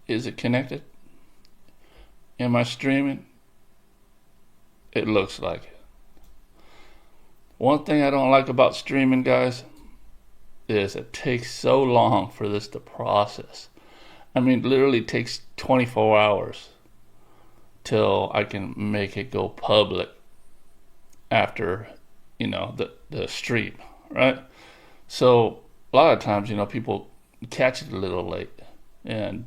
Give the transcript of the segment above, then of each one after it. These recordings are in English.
Is it connected? Am I streaming? It looks like it. One thing I don't like about streaming, guys, is it takes so long for this to process. I mean, literally takes 24 hours till I can make it go public after, the stream, right? So a lot of times, people catch it a little late, and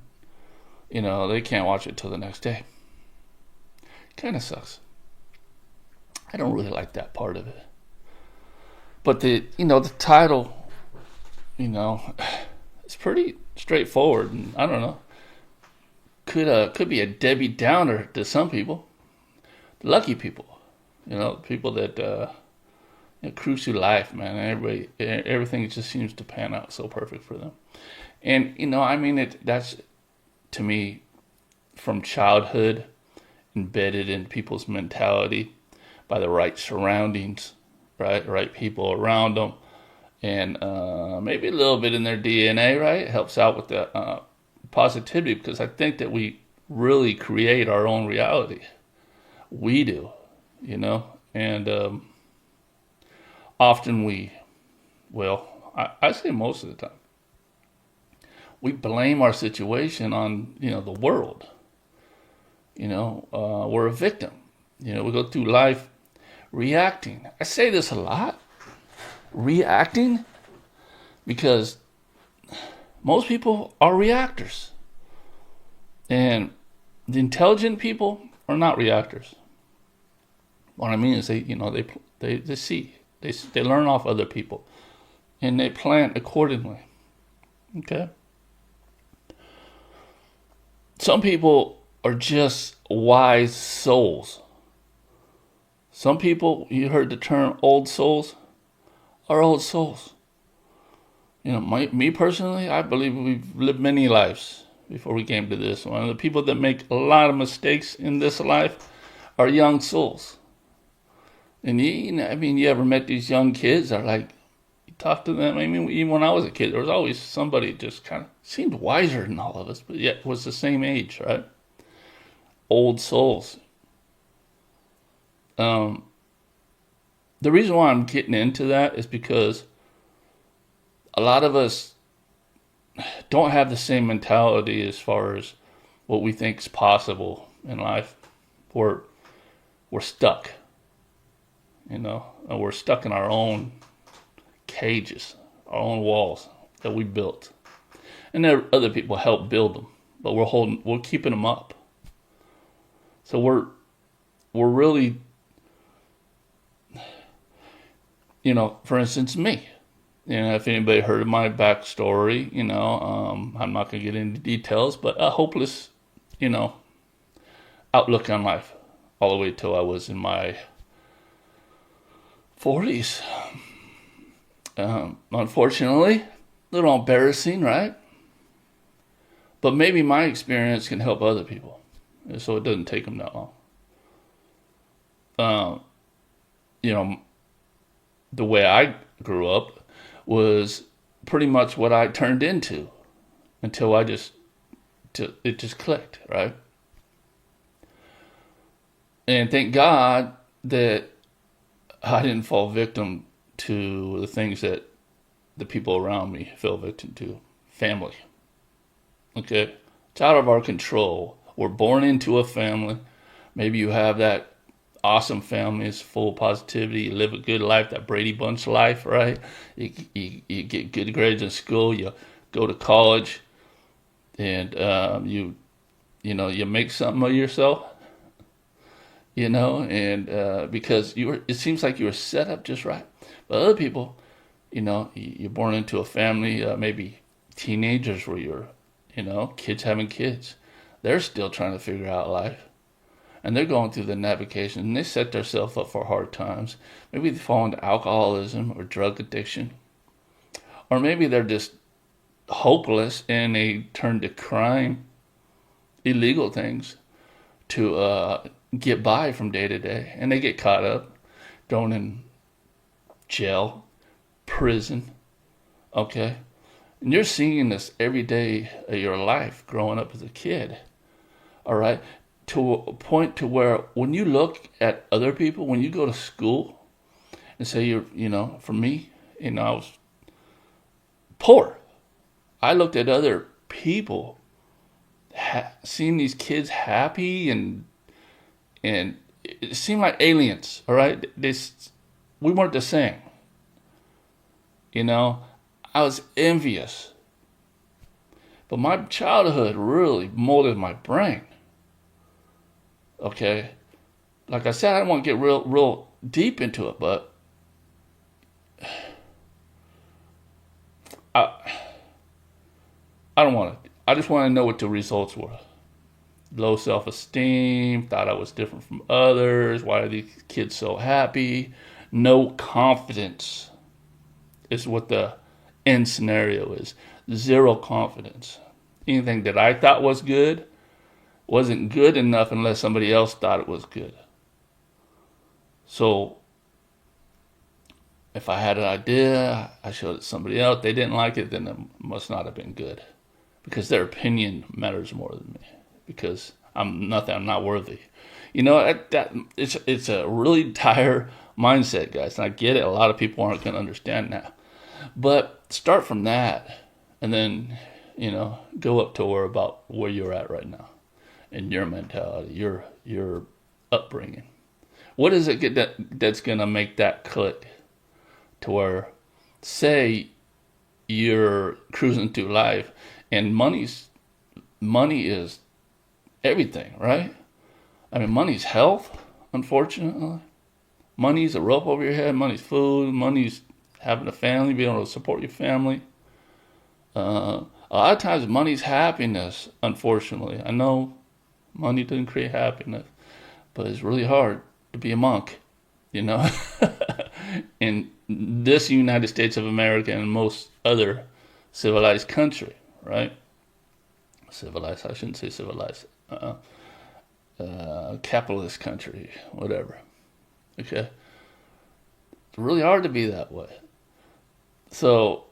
they can't watch it till the next day. Kind of sucks. I don't really like that part of it. But the title, it's pretty straightforward, and I don't know. Could be a Debbie Downer to some people, lucky people, people that cruise through life, man. Everything just seems to pan out so perfect for them, and that's to me from childhood embedded in people's mentality by the right surroundings, right people around them, and maybe a little bit in their DNA, right? It helps out with the positivity, because I think that we really create our own reality. We do, and often I say most of the time, we blame our situation on, the world. We're a victim. We go through life reacting. I say this a lot, reacting, because most people are reactors. And the intelligent people are not reactors. What I mean is they see. They learn off other people. And they plan accordingly. Okay? Some people are just wise souls. Some people, you heard the term old souls, are old souls. Me personally, I believe we've lived many lives before we came to this one. The people that make a lot of mistakes in this life are young souls. And you ever met these young kids that are like, you talk to them, even when I was a kid, there was always somebody just kind of seemed wiser than all of us, but yet was the same age, right? Old souls. The reason why I'm getting into that is because a lot of us don't have the same mentality as far as what we think is possible in life. We're stuck, and we're stuck in our own cages, our own walls that we built, and there other people help build them, but we're keeping them up. So we're really, for instance, me. If anybody heard of my backstory, I'm not going to get into details, but a hopeless, outlook on life all the way till I was in my 40s. Unfortunately, a little embarrassing, right? But maybe my experience can help other people, so it doesn't take them that long. The way I grew up was pretty much what I turned into until it just clicked, right? And thank God that I didn't fall victim to the things that the people around me fell victim to. Family. Okay? It's out of our control. We're born into a family. Maybe you have that awesome family, it's full of positivity, you live a good life, that Brady Bunch life, right? You get good grades in school, you go to college, and you make something of yourself, and because it seems like you were set up just right. But other people, you're born into a family, maybe teenagers where you're, kids having kids. They're still trying to figure out life. And they're going through the navigation, and they set themselves up for hard times. Maybe they fall into alcoholism or drug addiction. Or maybe they're just hopeless and they turn to crime, illegal things, to get by from day to day. And they get caught up, thrown in jail, prison, okay? And you're seeing this every day of your life growing up as a kid. All right. To a point to where when you look at other people, when you go to school and say for me, I was poor. I looked at other people, seeing these kids happy and it seemed like aliens. All right. We weren't the same. I was envious. But my childhood really molded my brain. Okay? Like I said, I don't want to get real deep into it, but I don't want to. I just want to know what the results were. Low self-esteem, thought I was different from others. Why are these kids so happy? No confidence is what the end scenario is. Zero confidence. Anything that I thought was good wasn't good enough unless somebody else thought it was good. So if I had an idea, I showed it to somebody else, they didn't like it, then it must not have been good. Because their opinion matters more than me. Because I'm not worthy. It's a really dire mindset, guys. And I get it. A lot of people aren't going to understand that. But start from that and then, go up to where you're at right now and your mentality, your upbringing. What is it that's going to make that click to where, say, you're cruising through life and money is everything, right? I mean, money's health, unfortunately. Money's a rope over your head. Money's food. Money's having a family, being able to support your family. A lot of times, money's happiness, unfortunately. I know money doesn't create happiness, but it's really hard to be a monk, in this United States of America and most other civilized country, right? Civilized, I shouldn't say civilized. Capitalist country, whatever. Okay? It's really hard to be that way. So,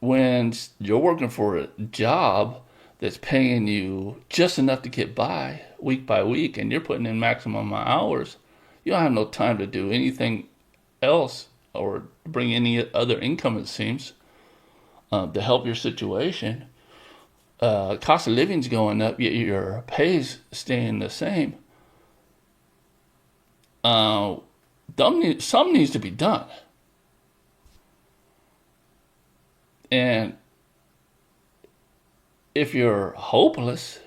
when you're working for a job that's paying you just enough to get by week by week and you're putting in maximum hours, you don't have no time to do anything else or bring any other income, it seems, to help your situation. Cost of living's going up, yet your pay's staying the same. Something needs to be done. And if you're hopeless,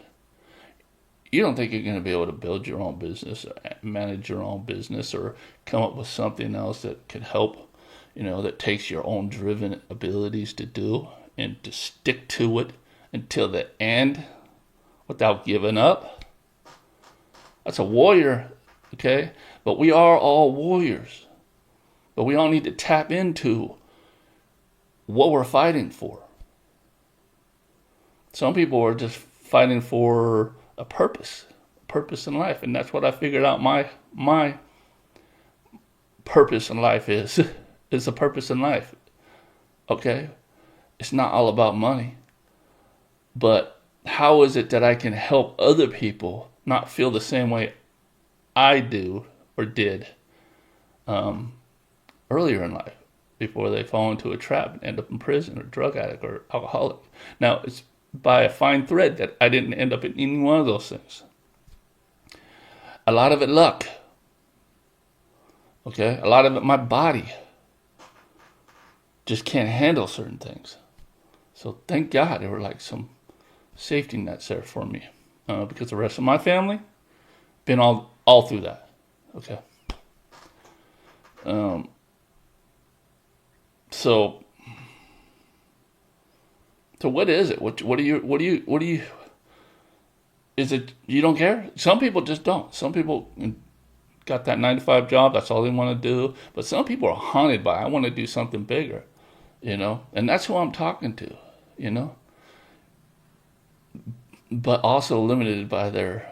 you don't think you're going to be able to build your own business, or manage your own business, or come up with something else that can help, that takes your own driven abilities to do and to stick to it until the end without giving up. That's a warrior, okay? But we are all warriors. But we all need to tap into what we're fighting for. Some people are just fighting for a purpose in life, and that's what I figured out my purpose in life is. It's a purpose in life. Okay? It's not all about money. But how is it that I can help other people not feel the same way I do or did earlier in life before they fall into a trap and end up in prison or drug addict or alcoholic? Now, it's by a fine thread that I didn't end up in any one of those things. A lot of it luck. Okay? A lot of it my body just can't handle certain things. So thank God there were like some safety nets there for me. Because the rest of my family been all through that. Okay. So what is it? What do you is it you don't care? Some people just don't. Some people got that 9-to-5 job, that's all they want to do. But some people are haunted by, I want to do something bigger, and that's who I'm talking to, but also limited by their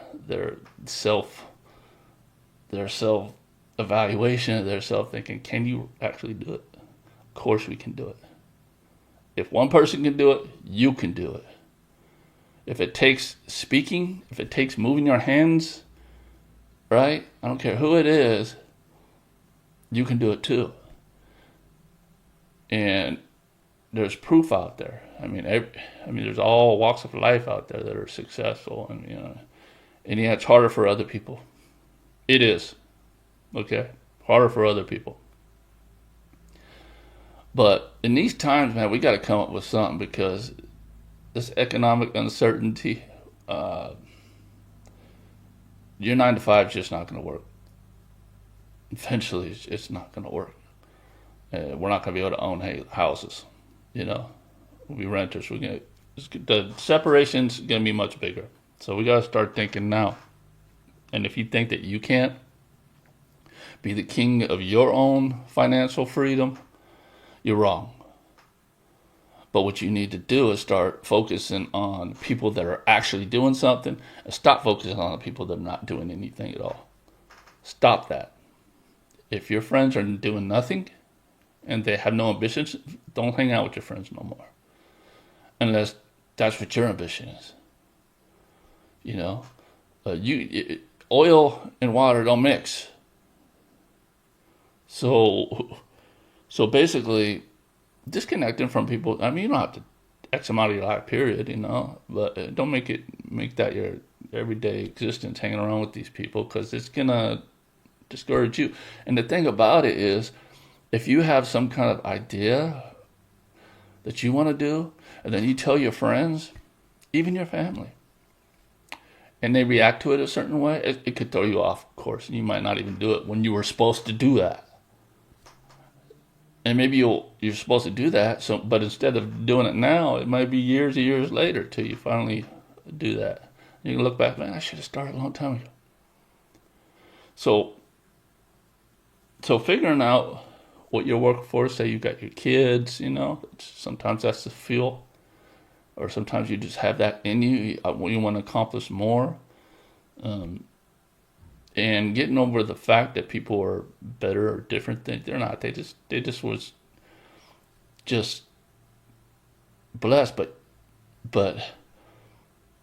self evaluation, their self thinking, can you actually do it? Of course we can do it. If one person can do it, you can do it. If it takes speaking, if it takes moving your hands, right? I don't care who it is, you can do it too. And there's proof out there. I mean, there's all walks of life out there that are successful, and yeah, it's harder for other people. It is, okay, harder for other people. But in these times, man, we got to come up with something because this economic uncertainty, your 9 to 5 is just not going to work. Eventually, it's not going to work. We're not going to be able to own houses. We'll be renters. The separation's going to be much bigger. So we got to start thinking now. And if you think that you can't be the king of your own financial freedom, you're wrong. But what you need to do is start focusing on people that are actually doing something and stop focusing on the people that are not doing anything at all. Stop that. If your friends are doing nothing and they have no ambitions, don't hang out with your friends no more. Unless that's what your ambition is. Oil and water don't mix. So basically, disconnecting from people. I mean, you don't have to X amount of your life, period. But don't make that your everyday existence hanging around with these people because it's gonna discourage you. And the thing about it is, if you have some kind of idea that you want to do, and then you tell your friends, even your family, and they react to it a certain way, it could throw you off course, and you might not even do it when you were supposed to do that. And maybe you're supposed to do that, but instead of doing it now, it might be years and years later till you finally do that. You can look back, man, I should have started a long time ago. So figuring out what your workforce, say you got your kids, sometimes that's the fuel. Or sometimes you just have that in you. You want to accomplish more. And getting over the fact that people are better or different than they're not. They just was just blessed. But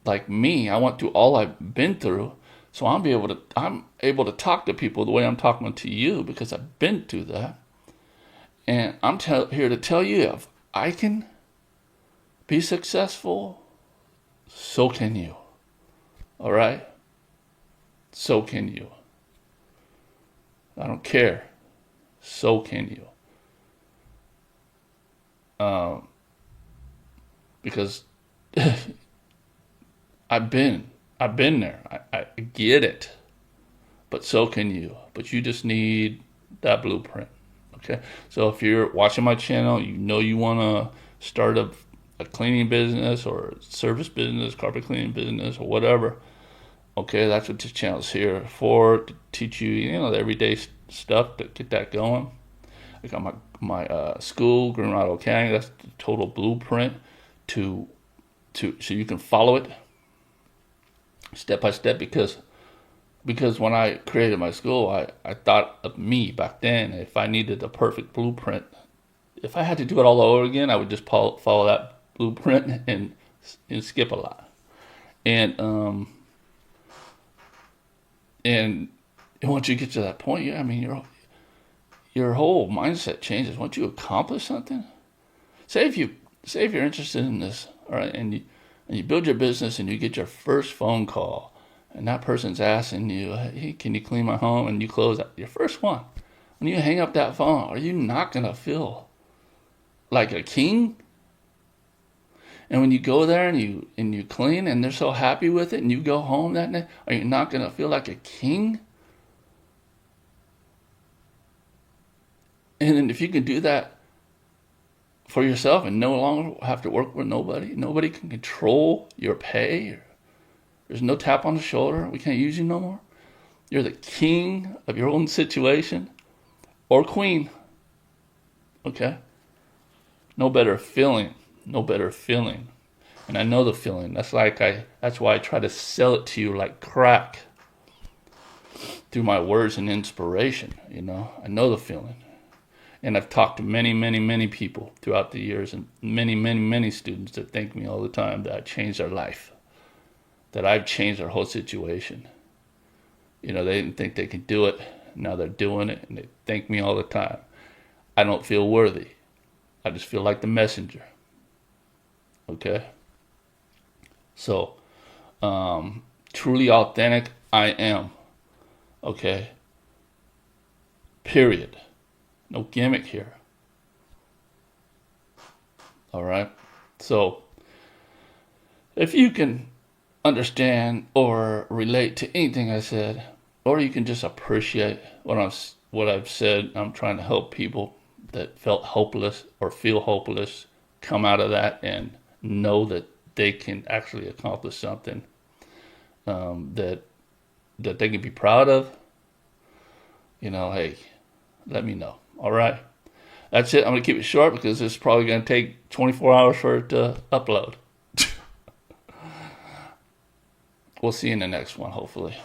like me, I went through all I've been through. So I'm able to talk to people the way I'm talking to you because I've been through that. And I'm here to tell you, if I can be successful, so can you. All right? So can you. I don't care. So can you. Because I've been there. I get it. But so can you. But you just need that blueprint. Okay? So if you're watching my channel, you want to start a cleaning business or a service business, carpet cleaning business or whatever. Okay, that's what this channel is here for, to teach you, the everyday stuff to get that going. I got my school, Green Rhino Academy. That's the total blueprint so you can follow it step by step. Because when I created my school, I thought of me back then. If I needed a perfect blueprint, if I had to do it all over again, I would just follow that blueprint and skip a lot. And once you get to that point, your whole mindset changes. Once you accomplish something, say if you're interested in this, all right, and you build your business and you get your first phone call, and that person's asking you, hey, can you clean my home? And you close your first one. When you hang up that phone, are you not gonna feel like a king? And when you go there and you clean and they're so happy with it and you go home that night, are you not gonna feel like a king? And then if you can do that for yourself and no longer have to work with nobody can control your pay. There's no tap on the shoulder. We can't use you no more. You're the king of your own situation or queen. Okay? No better feeling. And I know the feeling. That's why I try to sell it to you like crack through my words and inspiration. I know the feeling. And I've talked to many people throughout the years, and many students that thank me all the time that I changed their life, that I've changed their whole situation. They didn't think they could do it. Now they're doing it, and they thank me all the time. I don't feel worthy. I just feel like the messenger. Okay? So, truly authentic, I am. Okay? Period. No gimmick here. All right? So, if you can understand or relate to anything I said, or you can just appreciate what I've said, I'm trying to help people that felt hopeless or feel hopeless come out of that and know that they can actually accomplish something that they can be proud of. Hey, let me know. All right. That's it. I'm going to keep it short because it's probably going to take 24 hours for it to upload. We'll see you in the next one, hopefully.